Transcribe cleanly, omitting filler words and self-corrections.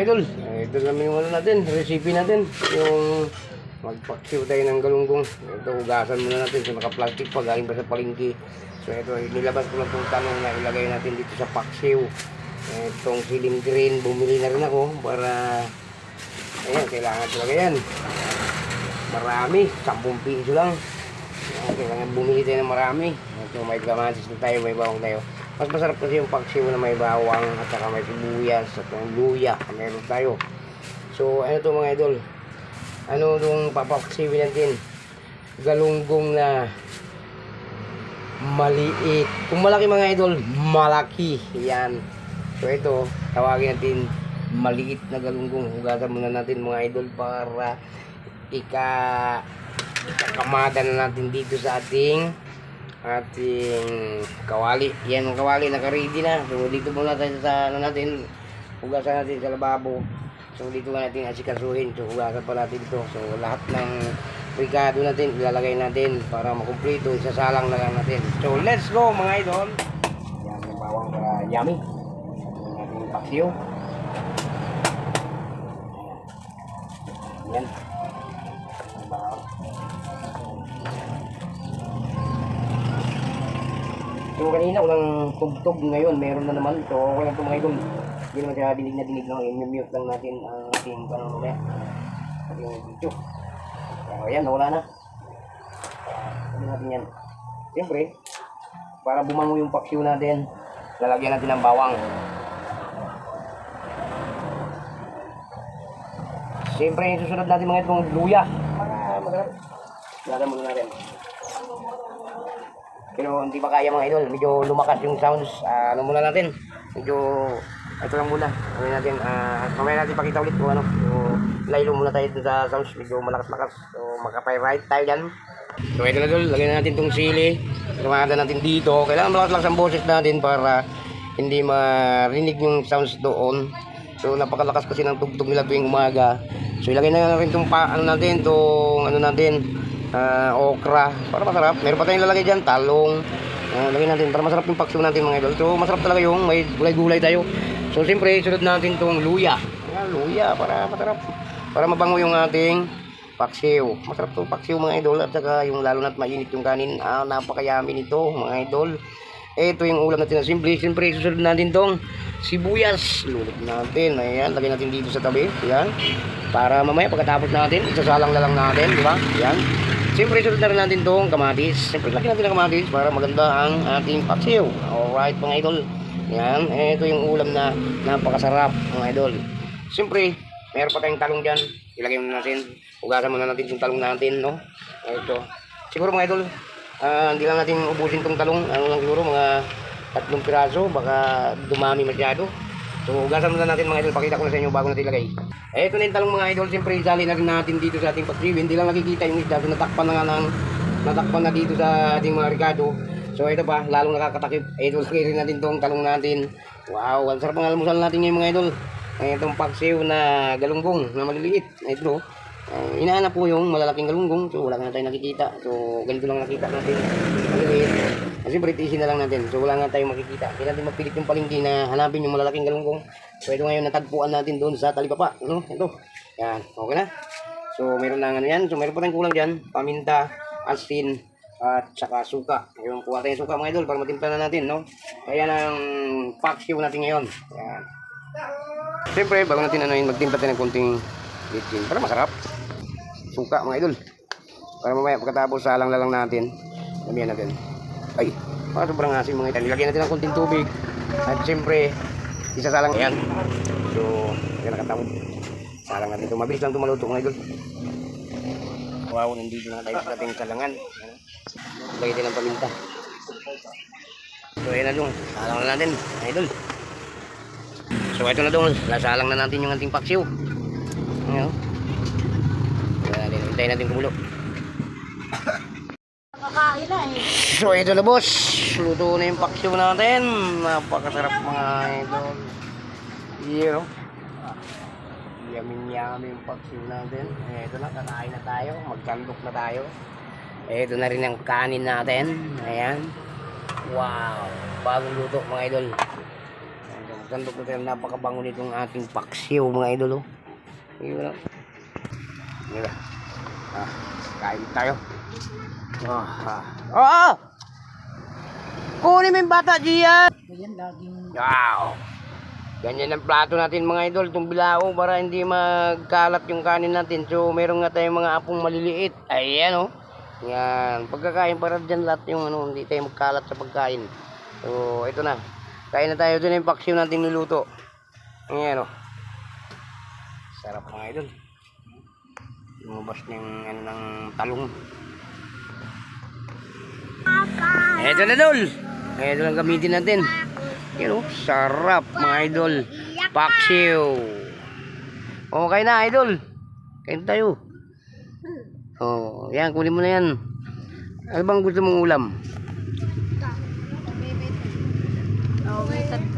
idol. Ito naman yung ano natin, recipe natin. Yung magpaksiw tayo ng galunggong. Ito, hugasan muna natin sa naka-plastic pa, galing pa sa palengke. So ito, nilabas ko lang itong tanong na ilagay natin dito sa paksiw. Itong siling green, bumili na rin ako para, ayan, kailangan talaga yan. Marami, 10 piso lang. Ayan, kailangan bumili tayo ng marami. Ito, may kamatis na tayo, may bawang tayo. Mas masarap kasi yung paksiw na may bawang at saka may sibuyas at yung luya. Meron tayo. So, ano to mga idol? Ano itong papaksiwin natin? Galunggong na maliit. Kung malaki mga idol, malaki. Yan. So, ito, tawagin natin maliit na galunggong. Hugasan muna natin mga idol para ikakamada na natin dito sa ating kawali. Yan ang kawali, naka-ready na. So dito muna tayo sa ano natin, hugasan natin sa lababo. So dito nga natin asikasuhin. So hugasan pa natin dito. So lahat ng ricado natin ilalagay natin para makumpleto. Isasalang na lang natin. So let's go mga idol. Yan yung bawang para yummy. Yung ating paksiw. Yan. So kanina walang tugtog, ngayon meron na naman. So okay lang ito mga idol. Hindi naman siya dinig na dinig lang. I-mute lang natin ang ating panong mamaya. Ating video. So ayan, nawala na. Sabi natin yan. Siyempre, para bumango yung paksiw natin, lalagyan natin ng bawang. Siyempre, yung susunod natin mga itong luya. Para masarap. Lagyan muna natin. Pero hindi pa kaya mga idol, medyo lumakas yung sounds. Ano muna natin, medyo ito lang muna. Gawin natin, mamaya natin pakita ulit kung ano. So, laylo muna tayo sa sounds, medyo malakas-lakas. So, makapay-right tayo dyan. So, ito na idol, lagyan na natin itong sili. Lumakada natin dito. Kailangan malakas-lakas ang boses natin para hindi marinig yung sounds doon. So, napakalakas kasi ng tugtog nila tuwing umaga. So, ilagay na rin itong okra para masarap. Meron pa tayong lalagay dyan, talong. Lagyan natin para masarap yung paksiw natin mga idol. So masarap talaga yung may gulay-gulay tayo. So siyempre sunod natin itong luya. Luya para masarap. Para mabango yung ating paksiw. Masarap itong paksiw mga idol. At saka yung lalo na't mainit yung kanin. Napakayami nito mga idol. Ito yung ulam natin na simple. Siyempre susunod natin itong sibuyas. Lulog natin. Ayan, lagyan natin dito sa tabi. Ayan. Para mamaya pagkatapos natin, isasalang na lang natin, di ba? Ayan. Siyempre, sunod na rin natin itong kamatis. Siyempre, lagyan natin ng kamatis para maganda ang ating paksiw. Alright, mga idol. Yan, ito yung ulam na napakasarap, mga idol. Siyempre, meron pa tayong talong dyan. Ilagay muna natin. Hugasan muna natin yung talong natin, no? Ito. Siguro, mga idol, hindi lang natin ubusin itong talong. Ano lang siguro, mga 3 piraso. Baka dumami masyado. So, hugasan muna natin mga idol. Pakita ko na sa inyo bago natin ilagay. Ito na yung talong mga idol. Siyempre, isali na rin natin dito sa ating paksiw. Hindi lang nakikita yung isda. So, natakpan na dito sa ating mga ricado. So, ito pa. Lalong nakakatakip. Ito, lagay rin natin itong talong natin. Wow, ang sarap ng almusal natin ngayon mga idol. Itong paksiw na galunggong na maliliit. Ito. Inaanap po yung malalaking galunggong. So, wala na tayong nakikita. So, ganito lang nakita natin. Maliliit. Siyempre, tiisin na lang natin. So, wala nga tayong makikita. Kaya natin magpilit yung palengke na hanapin yung malalaking galunggong. So, ito ngayon natagpuan natin doon sa talipapa. Ano? Ito. Yan. Okay na. So, meron na nga yan. So, meron pa tayong kulang dyan. Paminta, asin, at saka suka. Ngayon, kuha tayong suka mga idol para matimpla na natin, no? Kaya ang paksiw natin ngayon. Yan. Siyempre, bago natin magtimpla tayo ng konting bitchin para masarap. Suka mga idol. Para mamaya pagkatapos salang na lang natin. Lamihan natin. Ay, sobrang asin mga idol. Ilagyan natin ng konting tubig. At siyempre, isasalang yan. So, yan nakatawag. Salang natin ito. Mabilis lang ito maluto mga idol. Wow, nandito na tayo sa ating salangan. Lagyan din ng paminta. So, yan na dong. Salang na natin mga idol. So, ito na dong. Nasalang na natin yung ating paksiw. Ayan. Hintayin natin kumulo. Kakain na eh. So ito na boss, luto na yung paksiw natin. Napakasarap mga idol. Yun, yummy yung paksiw natin. Ito na, kakain na tayo. Magkandok na tayo. Ito na rin ang kanin natin. Ayan. Wow, bagong luto mga idol. Sandok na tayo, napakabango nitong ating paksiw mga idol. Oh. Yun lang. Yun lang. Kain tayo. Kunin mo yung bata, Gian! Ganyan laging Wow! Ganyan ang plato natin mga idol, itong bilao para hindi magkalat yung kanin natin. So meron nga tayong mga apong maliliit. Ayan oh. Yan, pagkakain para dyan lahat yung ano, hindi tayo magkalat sa pagkain. So ito na. Kain na tayo, ito na yung paksiw natin niluto. Ayan oh. Sarap mga idol. Lumabas na yung ano, ng talong. Ito na dol. Ito lang gamitin natin. Yan oh, sarap mga idol. Paksiw. Okay na idol. Kain tayo. Oh, yan, kunin mo na yan. Ano bang gusto mong ulam? wait